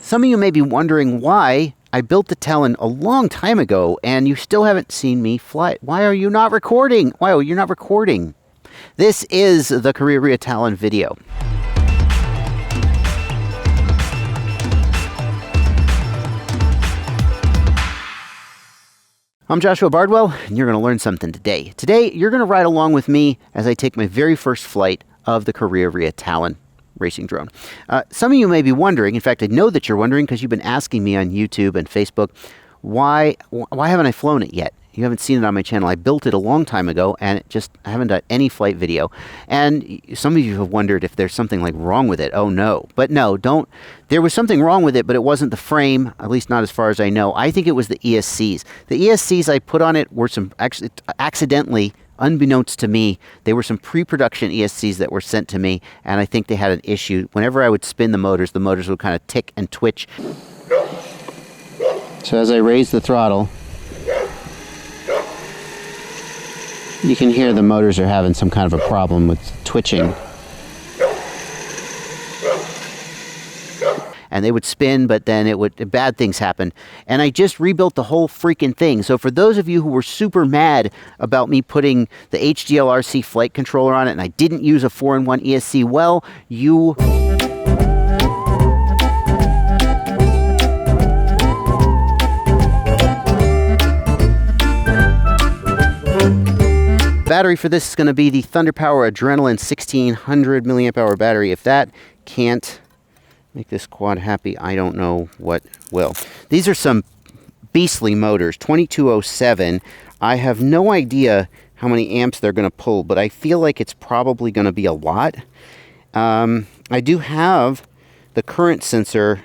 Some of you may be wondering why I built the Talon a long time ago and you still haven't seen me fly it. Why are you not recording? Why are you not recording? This is the Karearea Talon video. I'm Joshua Bardwell, and you're going to learn something today. Today, you're going to ride along with me as I take my very first flight of the Karearea Talon racing drone. Some of you may be wondering, in fact, I know that you're wondering because you've been asking me on YouTube and Facebook, why haven't I flown it yet? You haven't seen it on my channel. I built it a long time ago, and I haven't done any flight video. And some of you have wondered if there's something like wrong with it. Oh no. But no, don't. There was something wrong with it, but it wasn't the frame, at least not as far as I know. I think it was the ESCs. The ESCs I put on it were some, actually, accidentally, unbeknownst to me, they were some pre-production ESCs that were sent to me, and I think they had an issue. Whenever I would spin the motors would kind of tick and twitch. So as I raise the throttle, you can hear the motors are having some kind of a problem with twitching. And they would spin, but then bad things happen. And I just rebuilt the whole freaking thing. So for those of you who were super mad about me putting the HDLRC flight controller on it and I didn't use a 4-in-1 ESC, well, you... Battery for this is going to be the Thunder Power Adrenaline 1600 milliamp hour battery. If that can't make this quad happy, I don't know what will. These are some beastly motors, 2207. I have no idea how many amps they're going to pull, but I feel like it's probably going to be a lot. I do have the current sensor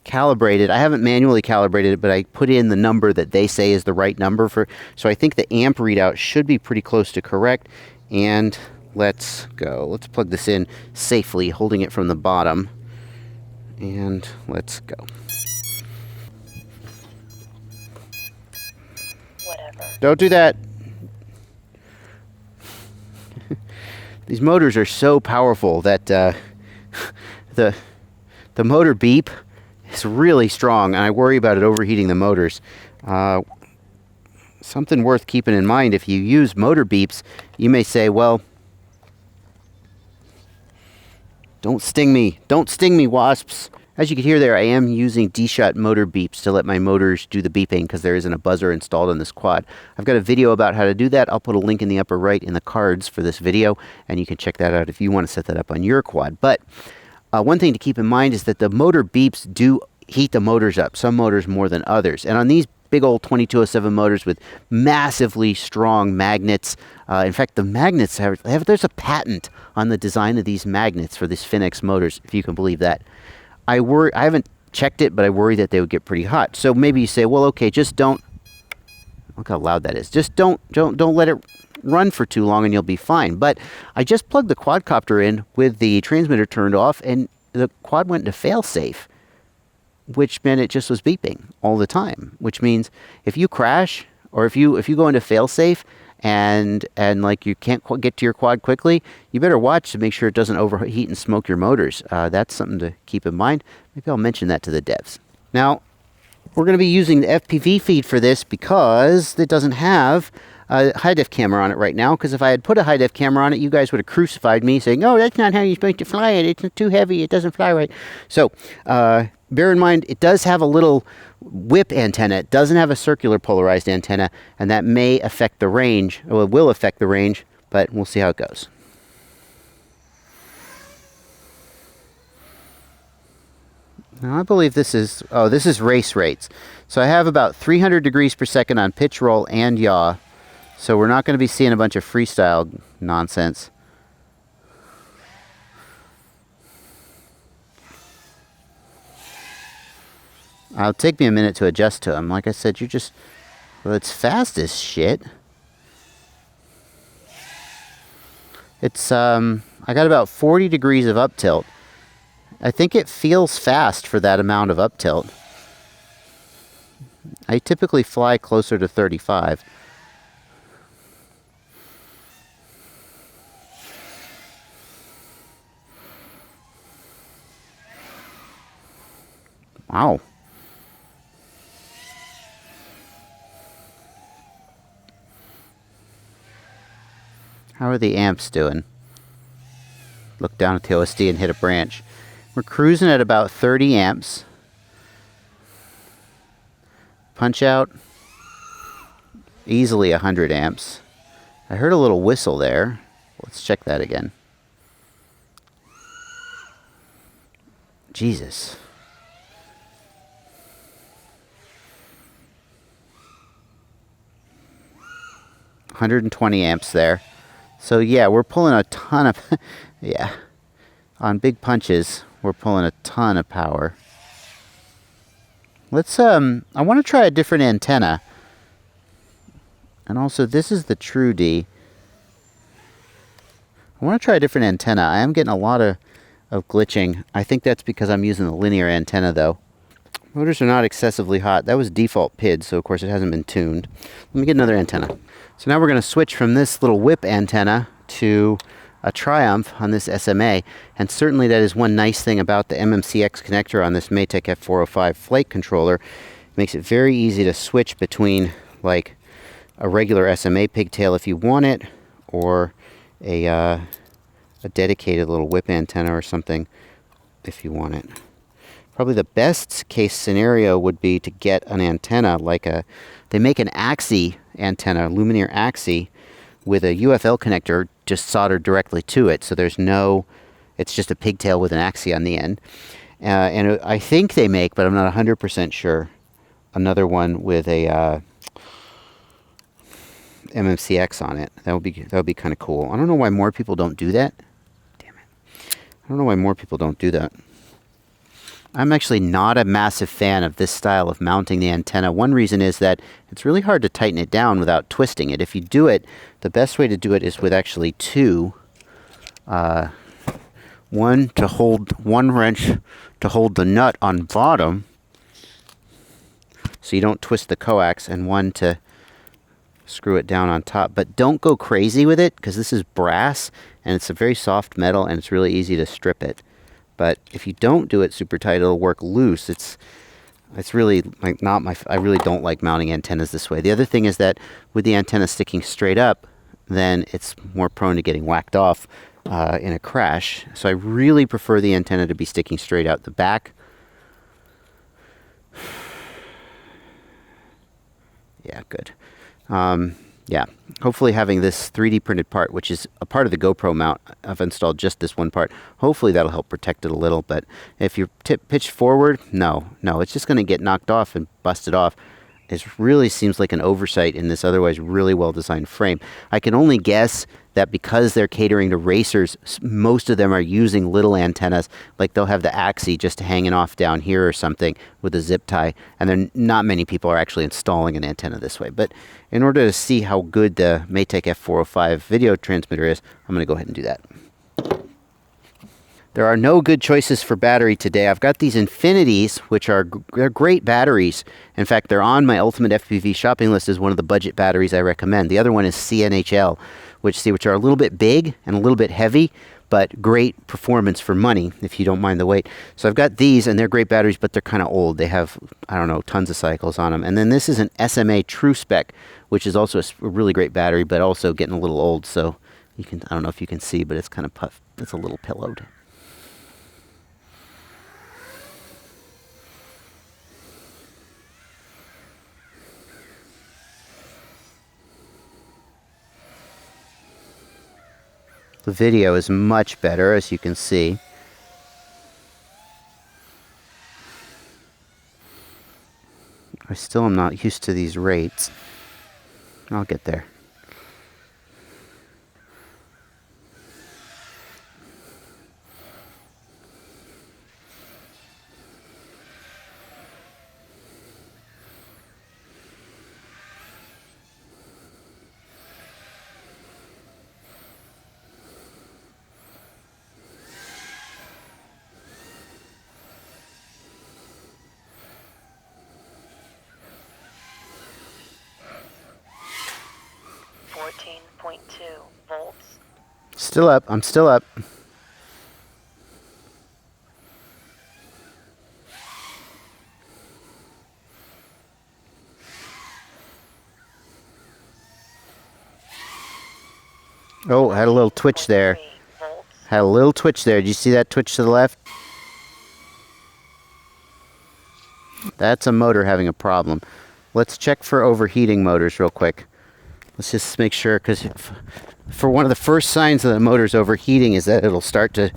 calibrated. I haven't manually calibrated it, but I put in the number that they say is the right number for, so I think the amp readout should be pretty close to correct. And let's go. Let's plug this in safely, holding it from the bottom. And let's go. Whatever. Don't do that. These motors are so powerful that the motor beep is really strong, and I worry about it overheating the motors. Something worth keeping in mind, if you use motor beeps, you may say, well, don't sting me. Don't sting me, wasps. As you can hear there, I am using D-Shot motor beeps to let my motors do the beeping because there isn't a buzzer installed on this quad. I've got a video about how to do that. I'll put a link in the upper right in the cards for this video, and you can check that out if you want to set that up on your quad. But one thing to keep in mind is that the motor beeps do heat the motors up, some motors more than others. And on these big old 2207 motors with massively strong magnets, in fact, the magnets there's a patent on the design of these magnets for these Finex motors, if you can believe that. I haven't checked it, but I worry that they would get pretty hot. So maybe you say, well, okay, just don't, look how loud that is. Just don't let it run for too long and you'll be fine. But I just plugged the quadcopter in with the transmitter turned off and the quad went into fail-safe, which meant it just was beeping all the time, which means if you crash or if you go into fail-safe and like you can't get to your quad quickly, you better watch to make sure it doesn't overheat and smoke your motors. That's something to keep in mind. Maybe I'll mention that to the devs. Now, we're going to be using the FPV feed for this because it doesn't have a high-def camera on it right now, because if I had put a high-def camera on it, you guys would have crucified me saying, oh, that's not how you're supposed to fly it. It's too heavy. It doesn't fly right. So bear in mind, it does have a little whip antenna. It doesn't have a circular polarized antenna, and that may affect the range. Well, it will affect the range, but we'll see how it goes. Now, I believe this is race rates. So I have about 300 degrees per second on pitch, roll, and yaw. So we're not going to be seeing a bunch of freestyle nonsense. It'll take me a minute to adjust to them. Like I said, well, it's fast as shit. It's, I got about 40 degrees of up tilt. I think it feels fast for that amount of up tilt. I typically fly closer to 35. Wow. How are the amps doing? Look down at the OSD and hit a branch. We're cruising at about 30 amps. Punch out, easily 100 amps. I heard a little whistle there. Let's check that again. Jesus. $120 amps there. So yeah, we're pulling a ton of, yeah, on big punches, we're pulling a ton of power. Let's, I want to try a different antenna. And also, this is the True D. I want to try a different antenna. I am getting a lot of glitching. I think that's because I'm using the linear antenna, though. Motors are not excessively hot. That was default PID, so of course it hasn't been tuned. Let me get another antenna. So now we're going to switch from this little whip antenna to a Triumph on this SMA. And certainly that is one nice thing about the MMCX connector on this Matek F405 flight controller. It makes it very easy to switch between like a regular SMA pigtail if you want it, or a dedicated little whip antenna or something if you want it. Probably the best case scenario would be to get an antenna like they make an Axie antenna, Lumineer Axie, with a UFL connector just soldered directly to it. So there's no, it's just a pigtail with an Axie on the end. And I think they make, but I'm not 100% sure, another one with a MMCX on it. That would be kind of cool. I don't know why more people don't do that. Damn it. I don't know why more people don't do that. I'm actually not a massive fan of this style of mounting the antenna. One reason is that it's really hard to tighten it down without twisting it. If you do it, the best way to do it is with actually two. One to hold, one wrench to hold the nut on bottom so you don't twist the coax, and one to screw it down on top. But don't go crazy with it, because this is brass and it's a very soft metal and it's really easy to strip it. But if you don't do it super tight, it'll work loose. It's really like not my, I really don't like mounting antennas this way. The other thing is that with the antenna sticking straight up, then it's more prone to getting whacked off in a crash. So I really prefer the antenna to be sticking straight out the back. Yeah, good. Yeah, hopefully having this 3D printed part, which is a part of the GoPro mount, I've installed just this one part. Hopefully that'll help protect it a little, but if you're pitched forward, no, it's just going to get knocked off and busted off. It really seems like an oversight in this otherwise really well-designed frame. I can only guess that because they're catering to racers, most of them are using little antennas, like they'll have the Axie just hanging off down here or something with a zip tie, and then not many people are actually installing an antenna this way. But in order to see how good the Matek F405 video transmitter is, I'm going to go ahead and do that. There are no good choices for battery today. I've got these Infinities, which are they're great batteries. In fact, they're on my Ultimate FPV shopping list as one of the budget batteries I recommend. The other one is CNHL, which are a little bit big and a little bit heavy, but great performance for money if you don't mind the weight. So I've got these, and they're great batteries, but they're kind of old. They have, I don't know, tons of cycles on them. And then this is an SMA True Spec, which is also a really great battery, but also getting a little old. So you can, I don't know if you can see, but it's kind of puffed. It's a little pillowed. The video is much better, as you can see. I still am not used to these rates. I'll get there. Volts. Still up. I'm still up. Oh, had a little twitch there. Had a little twitch there. Did you see that twitch to the left? That's a motor having a problem. Let's check for overheating motors real quick. Let's just make sure, because for one of the first signs that the motor's overheating is that it'll start to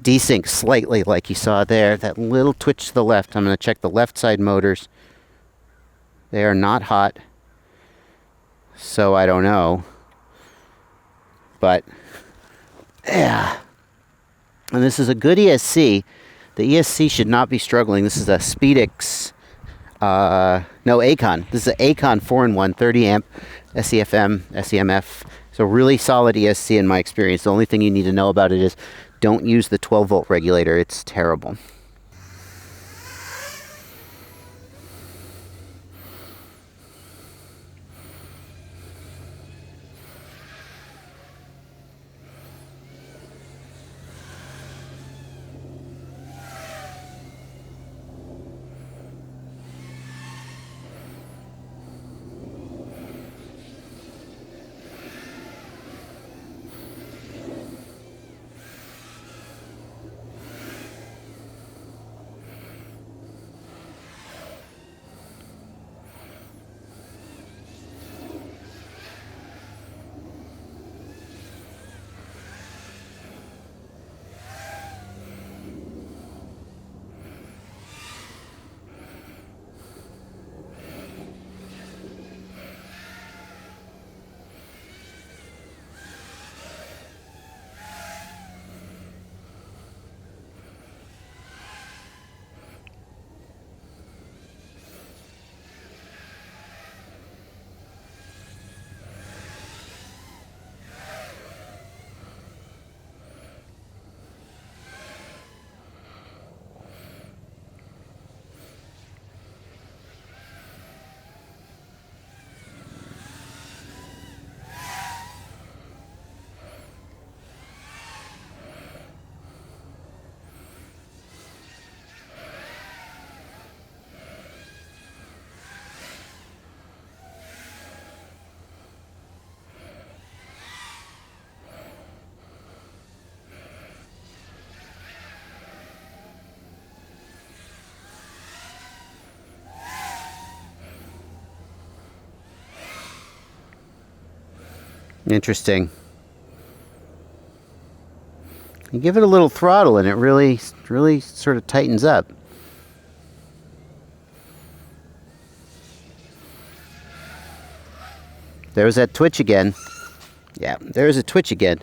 desync slightly like you saw there. That little twitch to the left. I'm going to check the left side motors. They are not hot, so I don't know. But, yeah. And this is a good ESC. The ESC should not be struggling. This is a Speedix, no, Aikon. This is an Aikon 4-in-1 30 amp SEFM, SEMF. So really solid ESC in my experience. The only thing you need to know about it is don't use the 12 volt regulator. It's terrible. Interesting. You give it a little throttle and it really sort of tightens up. There's that twitch again. Yeah, there's a twitch again.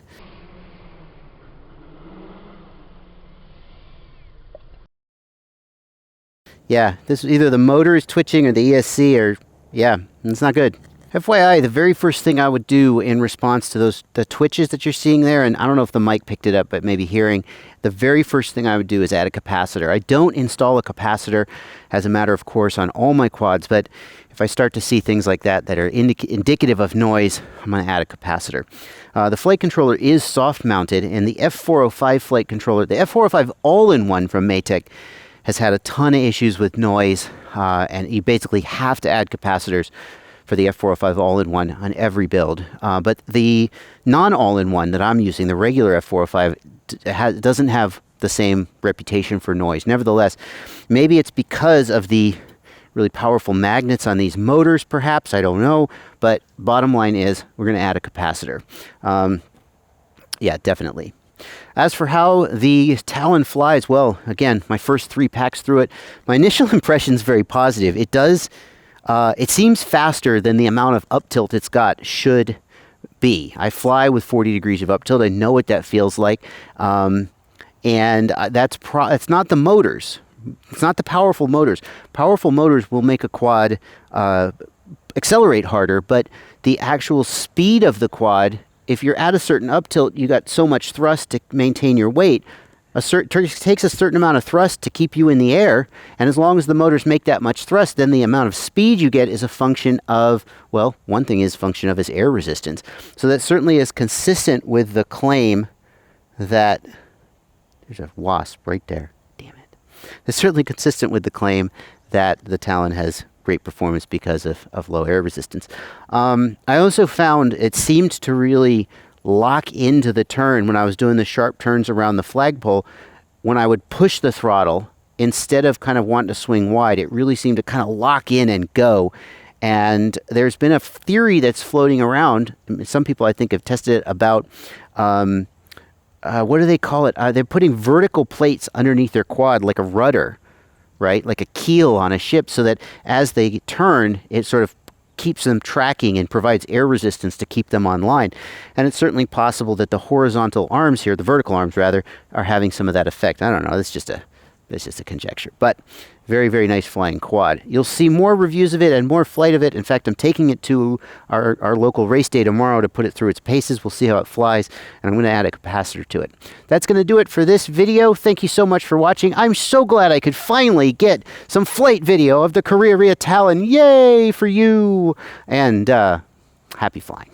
Yeah, this is either the motor is twitching or the ESC, or yeah, it's not good. FYI, the very first thing I would do in response to the twitches that you're seeing there, and I don't know if the mic picked it up, but maybe hearing, the very first thing I would do is add a capacitor. I don't install a capacitor as a matter of course on all my quads, but if I start to see things like that are indicative of noise, I'm going to add a capacitor. The flight controller is soft mounted, and the F405 flight controller, the F405 all-in-one from Matek, has had a ton of issues with noise, and you basically have to add capacitors for the F405 all-in-one on every build. But the non-all-in-one that I'm using, the regular F405, doesn't have the same reputation for noise. Nevertheless, maybe it's because of the really powerful magnets on these motors, perhaps, I don't know. But bottom line is, we're going to add a capacitor. Yeah, definitely. As for how the Talon flies, well, again, my first 3 packs through it, my initial impression is very positive. It does, it seems faster than the amount of up tilt it's got should be. I fly with 40 degrees of up tilt. I know what that feels like. And it's not the motors. It's not the powerful motors. Powerful motors will make a quad accelerate harder, but the actual speed of the quad, if you're at a certain up tilt, you got so much thrust to maintain your weight. It takes a certain amount of thrust to keep you in the air, and as long as the motors make that much thrust, then the amount of speed you get is a function of, well, one thing is a function of is air resistance. So that certainly is consistent with the claim that, there's a wasp right there, damn it. It's certainly consistent with the claim that the Talon has great performance because of low air resistance. I also found it seemed to really lock into the turn when I was doing the sharp turns around the flagpole. When I would push the throttle, instead of kind of wanting to swing wide, it really seemed to kind of lock in and go. And there's been a theory that's floating around. Some people, I think, have tested it about, what do they call it? They're putting vertical plates underneath their quad like a rudder, right? Like a keel on a ship, so that as they turn, it sort of keeps them tracking and provides air resistance to keep them on line. And it's certainly possible that the horizontal arms here, the vertical arms rather, are having some of that effect. I don't know. That's just a conjecture. But very, very nice flying quad. You'll see more reviews of it and more flight of it. In fact, I'm taking it to our local race day tomorrow to put it through its paces. We'll see how it flies, and I'm going to add a capacitor to it. That's going to do it for this video. Thank you so much for watching. I'm so glad I could finally get some flight video of the Karearea Talon. Yay for you! And happy flying.